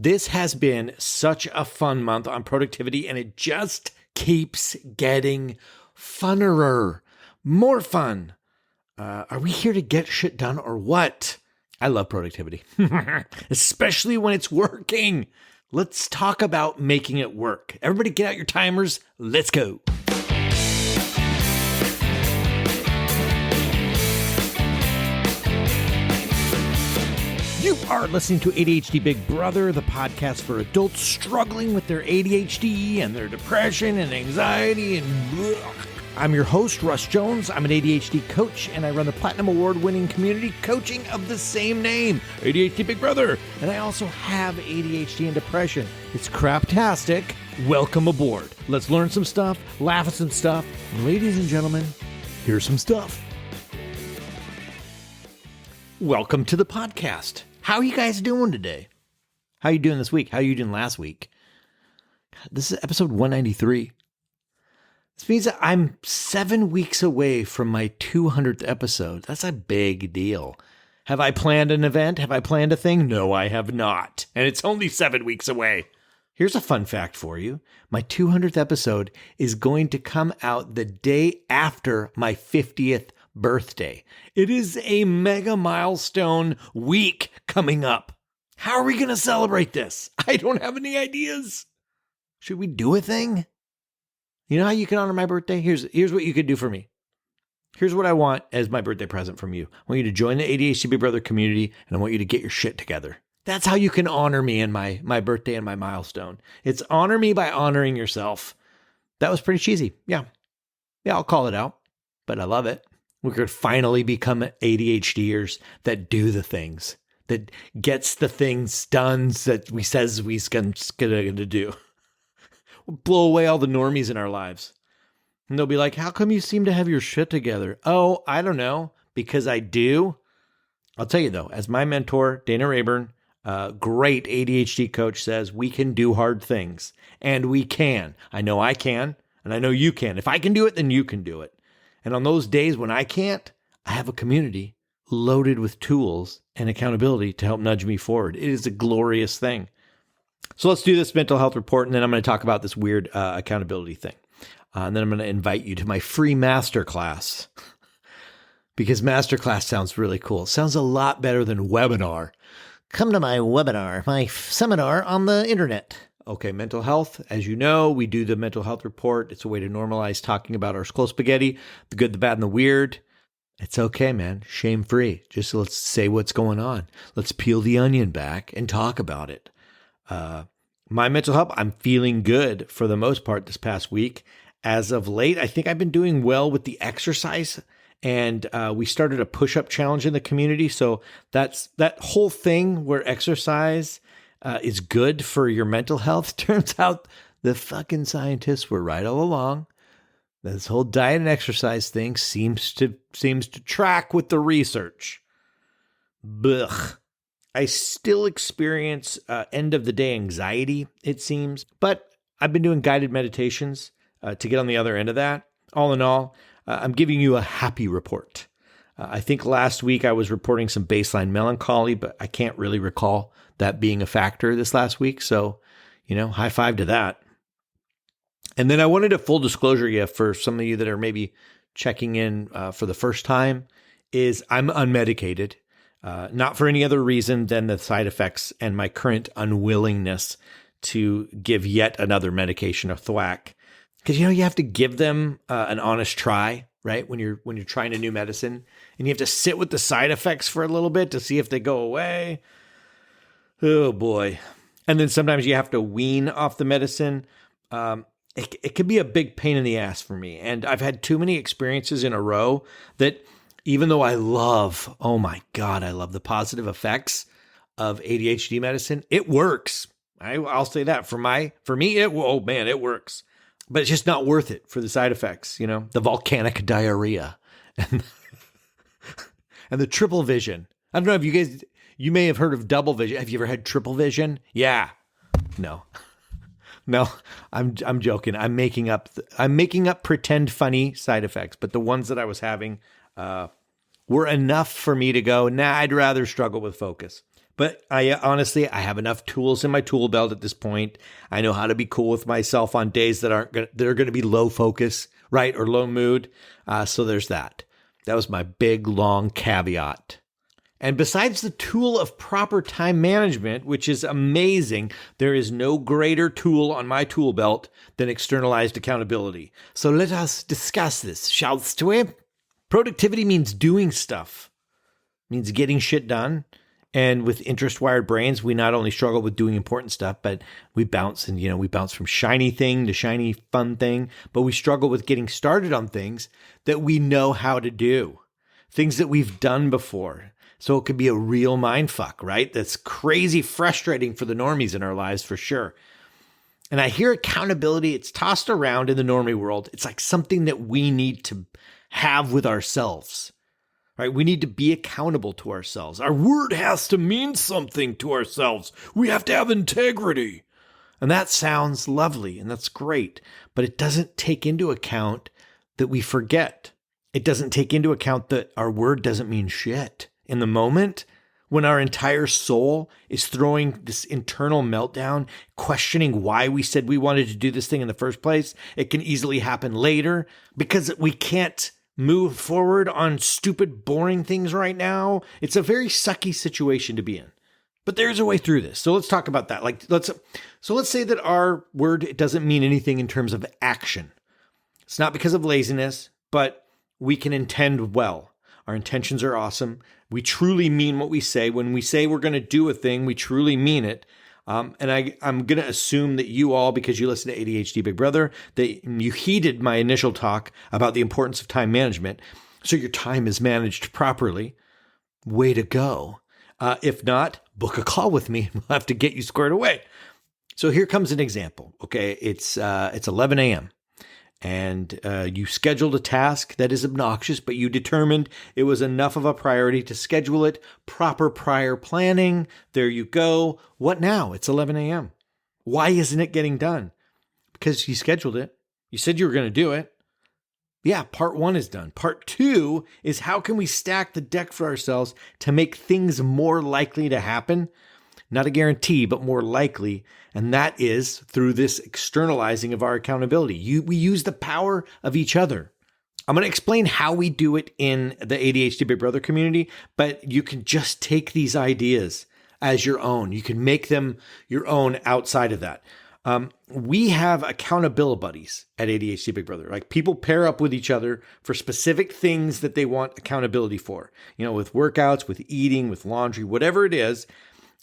This has been such a fun month on productivity, and it just keeps getting funner, more fun. Are we here to get shit done or what? I love productivity, especially when it's working. Let's talk about making it work. Everybody get out your timers. Let's go. You are listening to ADHD Big Brother, the podcast for adults struggling with their ADHD and their depression and anxiety and blech. I'm your host, Russ Jones. I'm an ADHD coach, and I run the Platinum Award-winning community coaching of the same name, ADHD Big Brother. And I also have ADHD and depression. It's craptastic. Welcome aboard. Let's learn some stuff, laugh at some stuff. And ladies and gentlemen, here's some stuff. Welcome to the podcast. How are you guys doing today? How are you doing this week? How are you doing last week? This is episode 193. This means that I'm 7 weeks away from my 200th episode. That's a big deal. Have I planned an event? Have I planned a thing? No, I have not. And it's only 7 weeks away. Here's a fun fact for you. My 200th episode is going to come out the day after my 50th birthday. It is a mega milestone week coming up. How are we going to celebrate this? I don't have any ideas. Should we do a thing? You know how you can honor my birthday? Here's what you could do for me. Here's what I want as my birthday present from you. I want you to join the ADHD Big Brother community, and I want you to get your shit together. That's how you can honor me and my birthday and my milestone. It's honor me by honoring yourself. That was pretty cheesy. Yeah, I'll call it out, but I love it. We could finally become ADHDers that do the things, that gets the things done that we says we's gonna do. We'll blow away all the normies in our lives. And they'll be like, how come you seem to have your shit together? Oh, I don't know, because I do. I'll tell you though, as my mentor, Dana Rayburn, great ADHD coach, says, we can do hard things. And we can. I know I can, and I know you can. If I can do it, then you can do it. And on those days when I can't, I have a community loaded with tools and accountability to help nudge me forward. It is a glorious thing. So let's do this mental health report, and then I'm going to talk about this weird accountability thing. And then I'm going to invite you to my free masterclass, because masterclass sounds really cool. It sounds a lot better than webinar. Come to my webinar, my seminar on the internet. Okay, mental health. As you know, we do the mental health report. It's a way to normalize talking about our skull spaghetti, the good, the bad, and the weird. It's okay, man. Shame-free. Just let's say what's going on. Let's peel the onion back and talk about it. My mental health, I'm feeling good for the most part this past week. As of late, I think I've been doing well with the exercise, and we started a push-up challenge in the community. So that whole thing where exercise is good for your mental health. Turns out the fucking scientists were right all along. This whole diet and exercise thing seems to track with the research. Blech. I still experience end of the day anxiety, it seems, but I've been doing guided meditations to get on the other end of that. All in all, I'm giving you a happy report. I think last week I was reporting some baseline melancholy, but I can't really recall that being a factor this last week. So, high five to that. And then I wanted a full disclosure for some of you that are maybe checking in for the first time, is I'm unmedicated. Not for any other reason than the side effects and my current unwillingness to give yet another medication a thwack. Because, you have to give them an honest try, right? When you're trying a new medicine, and you have to sit with the side effects for a little bit to see if they go away. Oh boy. And then sometimes you have to wean off the medicine. It can be a big pain in the ass for me. And I've had too many experiences in a row that, even though I love the positive effects of ADHD medicine, it works. I'll say that for me, it works, but it's just not worth it for the side effects, the volcanic diarrhea and the triple vision. I don't know if you may have heard of double vision. Have you ever had triple vision? Yeah. No, I'm joking. I'm making up pretend funny side effects, but the ones that I was having, were enough for me to go, I'd rather struggle with focus. But I honestly, I have enough tools in my tool belt at this point. I know how to be cool with myself on days that are going to be low focus, right, or low mood. So there's that. That was my big long caveat. And besides the tool of proper time management, which is amazing, there is no greater tool on my tool belt than externalized accountability. So let us discuss this, shall we? Productivity means doing stuff, means getting shit done. And with interest-wired brains, we not only struggle with doing important stuff, but we bounce from shiny thing to shiny fun thing, but we struggle with getting started on things that we know how to do, things that we've done before. So it could be a real mind fuck, right? That's crazy frustrating for the normies in our lives for sure. And I hear accountability, it's tossed around in the normie world. It's like something that we need to have with ourselves, right? We need to be accountable to ourselves. Our word has to mean something to ourselves. We have to have integrity. And that sounds lovely and that's great, but it doesn't take into account that we forget. It doesn't take into account that our word doesn't mean shit. In the moment, when our entire soul is throwing this internal meltdown, questioning why we said we wanted to do this thing in the first place, it can easily happen later because we can't move forward on stupid, boring things right now. It's a very sucky situation to be in. But there's a way through this. So let's talk about that. Let's say that our word, it doesn't mean anything in terms of action. It's not because of laziness, but we can intend well. Our intentions are awesome. We truly mean what we say. When we say we're going to do a thing, we truly mean it. And I'm going to assume that you all, because you listen to ADHD Big Brother, that you heeded my initial talk about the importance of time management. So your time is managed properly. Way to go. If not, book a call with me. We'll have to get you squared away. So here comes an example. Okay, it's 11 a.m. and you scheduled a task that is obnoxious, but you determined it was enough of a priority to schedule it. Proper prior planning. There you go. What now? It's 11 a.m. Why isn't it getting done? Because you scheduled it. You said you were going to do it. Yeah, part one is done. Part two is how can we stack the deck for ourselves to make things more likely to happen? Not a guarantee, but more likely. And that is through this externalizing of our accountability. We use the power of each other. I'm going to explain how we do it in the ADHD Big Brother community, but you can just take these ideas as your own. You can make them your own outside of that. We have accountability buddies at ADHD Big Brother. Like people pair up with each other for specific things that they want accountability for, with workouts, with eating, with laundry, whatever it is.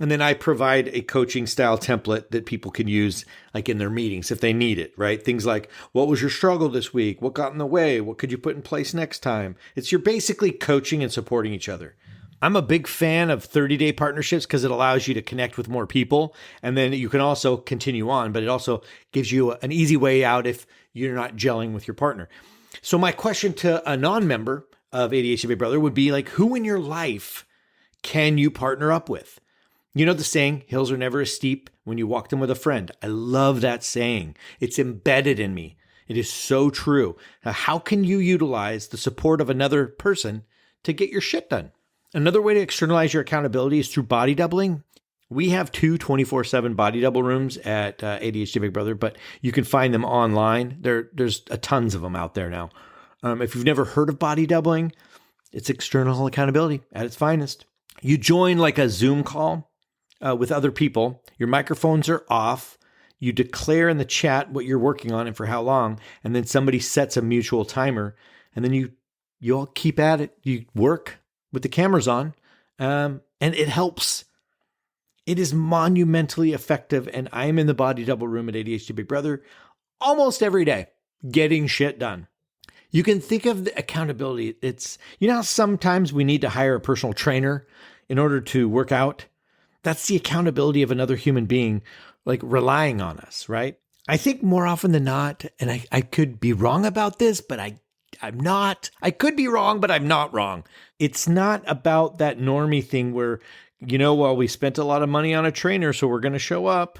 And then I provide a coaching style template that people can use like in their meetings if they need it, right? Things like, what was your struggle this week? What got in the way? What could you put in place next time? You're basically coaching and supporting each other. I'm a big fan of 30-day partnerships because it allows you to connect with more people. And then you can also continue on, but it also gives you an easy way out if you're not gelling with your partner. So my question to a non-member of ADHD Big Brother would be like, who in your life can you partner up with? You know the saying, hills are never as steep when you walk them with a friend. I love that saying. It's embedded in me. It is so true. Now, how can you utilize the support of another person to get your shit done? Another way to externalize your accountability is through body doubling. We have two 24/7 body double rooms at ADHD Big Brother, but you can find them online. There's tons of them out there now. If you've never heard of body doubling, it's external accountability at its finest. You join like a Zoom call with other people. Your microphones are off. You declare in the chat what you're working on and for how long, and then somebody sets a mutual timer, and then you all keep at it. You work with the cameras on, and it helps. It is monumentally effective, and I am in the body double room at ADHD Big Brother almost every day, getting shit done. You can think of the accountability. It's, how sometimes we need to hire a personal trainer in order to work out. That's the accountability of another human being, like relying on us, right? I think more often than not, and I could be wrong about this, but I'm not. I could be wrong, but I'm not wrong. It's not about that normie thing where, well, we spent a lot of money on a trainer, so we're going to show up.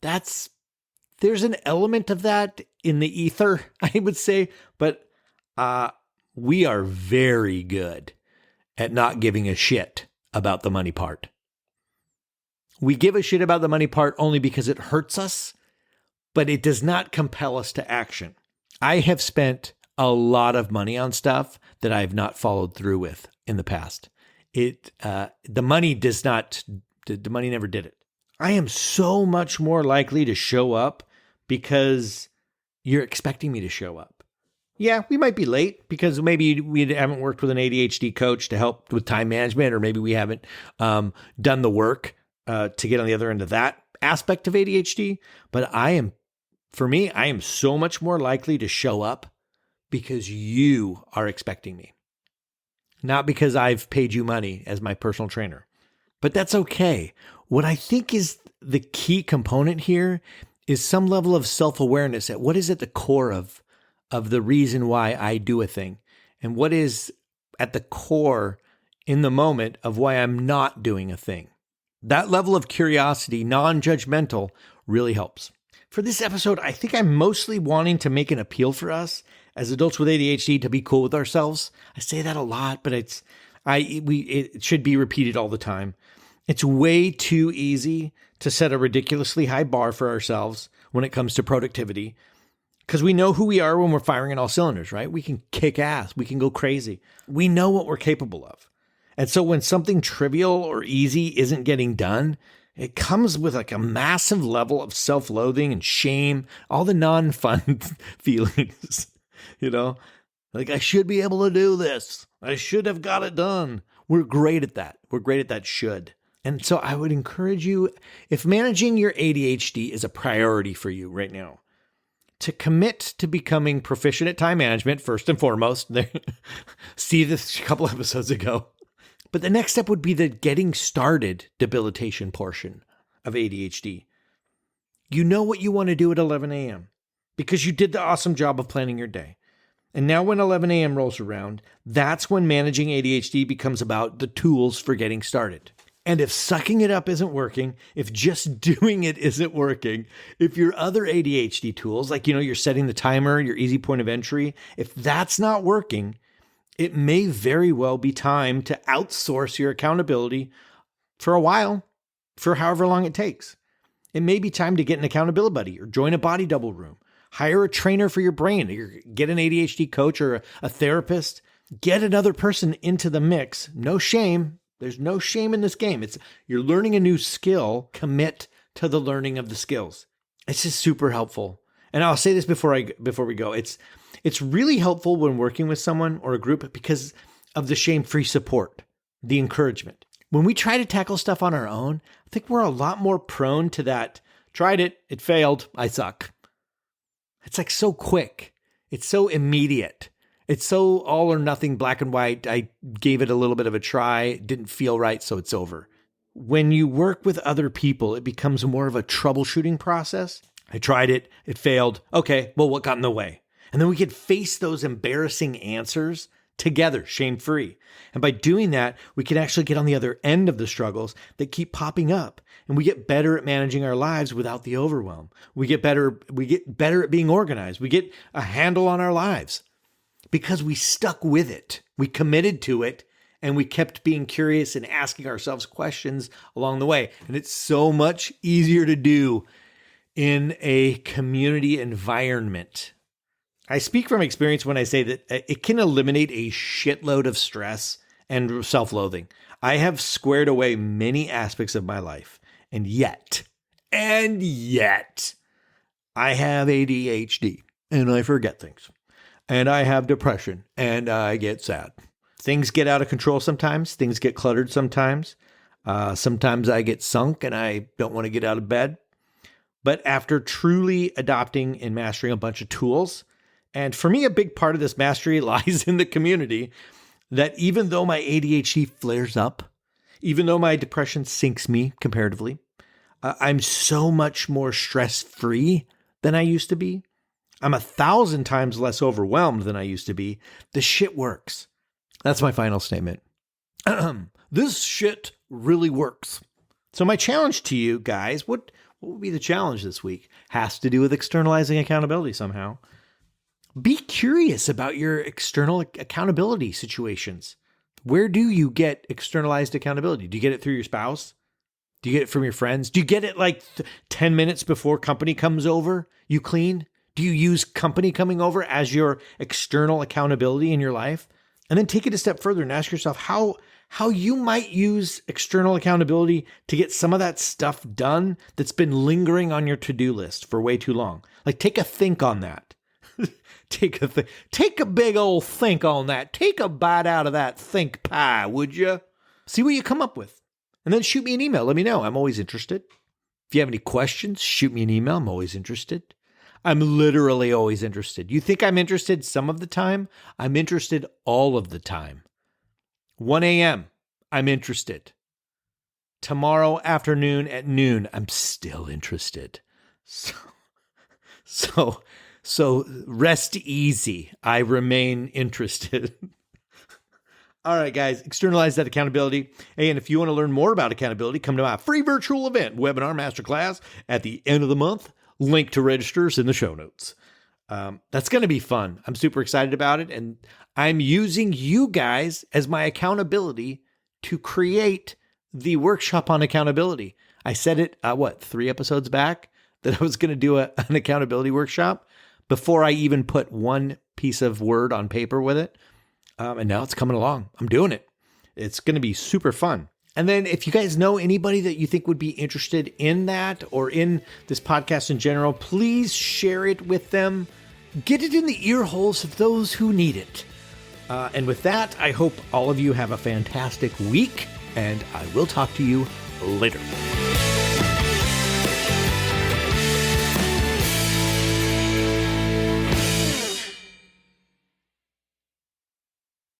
There's an element of that in the ether, I would say, but we are very good at not giving a shit about the money part. We give a shit about the money part only because it hurts us, but it does not compel us to action. I have spent a lot of money on stuff that I have not followed through with in the past. The money never did it. I am so much more likely to show up because you're expecting me to show up. Yeah, we might be late because maybe we haven't worked with an ADHD coach to help with time management, or maybe we haven't done the work to get on the other end of that aspect of ADHD. But I am so much more likely to show up because you are expecting me, not because I've paid you money as my personal trainer. But that's okay. What I think is the key component here is some level of self-awareness at what is at the core of the reason why I do a thing, and what is at the core in the moment of why I'm not doing a thing. That level of curiosity, non-judgmental, really helps. For this episode, I think I'm mostly wanting to make an appeal for us as adults with ADHD to be cool with ourselves. I say that a lot, but it should be repeated all the time. It's way too easy to set a ridiculously high bar for ourselves when it comes to productivity, because we know who we are when we're firing on all cylinders, right? We can kick ass. We can go crazy. We know what we're capable of. And so when something trivial or easy isn't getting done, it comes with like a massive level of self-loathing and shame, all the non-fun feelings, like I should be able to do this. I should have got it done. We're great at that. We're great at that should. And so I would encourage you, if managing your ADHD is a priority for you right now, to commit to becoming proficient at time management first and foremost. See this a couple episodes ago. But the next step would be the getting started debilitation portion of ADHD. You know what you want to do at 11 a.m. because you did the awesome job of planning your day. And now when 11 a.m. rolls around, that's when managing ADHD becomes about the tools for getting started. And if sucking it up isn't working, if just doing it isn't working, if your other ADHD tools, like, you're setting the timer, your easy point of entry, if that's not working, it may very well be time to outsource your accountability for a while, for however long it takes. It may be time to get an accountability buddy or join a body double room, hire a trainer for your brain, or get an ADHD coach or a therapist, get another person into the mix. No shame. There's no shame in this game. You're learning a new skill. Commit to the learning of the skills. It's just super helpful. And I'll say this before we go. It's really helpful when working with someone or a group because of the shame-free support, the encouragement. When we try to tackle stuff on our own, I think we're a lot more prone to that. Tried it failed, I suck. It's like so quick. It's so immediate. It's so all or nothing, black and white. I gave it a little bit of a try. It didn't feel right, so it's over. When you work with other people, it becomes more of a troubleshooting process. I tried it. It failed. Okay, well, what got in the way? And then we could face those embarrassing answers together, shame-free. And by doing that, we can actually get on the other end of the struggles that keep popping up. And we get better at managing our lives without the overwhelm. We get better at being organized. We get a handle on our lives because we stuck with it. We committed to it, and we kept being curious and asking ourselves questions along the way. And it's so much easier to do in a community environment. I speak from experience when I say that it can eliminate a shitload of stress and self-loathing. I have squared away many aspects of my life, and yet, I have ADHD, and I forget things, and I have depression, and I get sad. Things get out of control sometimes. Things get cluttered sometimes. Sometimes I get sunk, and I don't want to get out of bed. But after truly adopting and mastering a bunch of tools, and for me, a big part of this mastery lies in the community, that even though my ADHD flares up, even though my depression sinks me comparatively, I'm so much more stress-free than I used to be. I'm 1,000 times less overwhelmed than I used to be. The shit works. That's my final statement. This shit really works. So my challenge to you guys, what would be the challenge this week? Has to do with externalizing accountability somehow. Be curious about your external accountability situations. Where do you get externalized accountability? Do you get it through your spouse? Do you get it from your friends? Do you get it like 10 minutes before company comes over? You clean? Do you use company coming over as your external accountability in your life? And then take it a step further and ask yourself how you might use external accountability to get some of that stuff done that's been lingering on your to-do list for way too long. Like take a think on that. Take a big old think on that. Take a bite out of that think pie, would you? See what you come up with. And then shoot me an email. Let me know. I'm always interested. If you have any questions, shoot me an email. I'm always interested. I'm literally always interested. You think I'm interested some of the time? I'm interested all of the time. 1 a.m., I'm interested. Tomorrow afternoon at noon, I'm still interested. So rest easy. I remain interested. All right, guys, externalize that accountability. Hey, and if you want to learn more about accountability, come to my free virtual event, webinar masterclass at the end of the month. Link to registers in the show notes. That's going to be fun. I'm super excited about it. And I'm using you guys as my accountability to create the workshop on accountability. I said it, 3 episodes back that I was going to do an accountability workshop before I even put one piece of word on paper with it. And now it's coming along. I'm doing it. It's going to be super fun. And then if you guys know anybody that you think would be interested in that or in this podcast in general, please share it with them. Get it in the ear holes of those who need it. And with that, I hope all of you have a fantastic week, and I will talk to you later.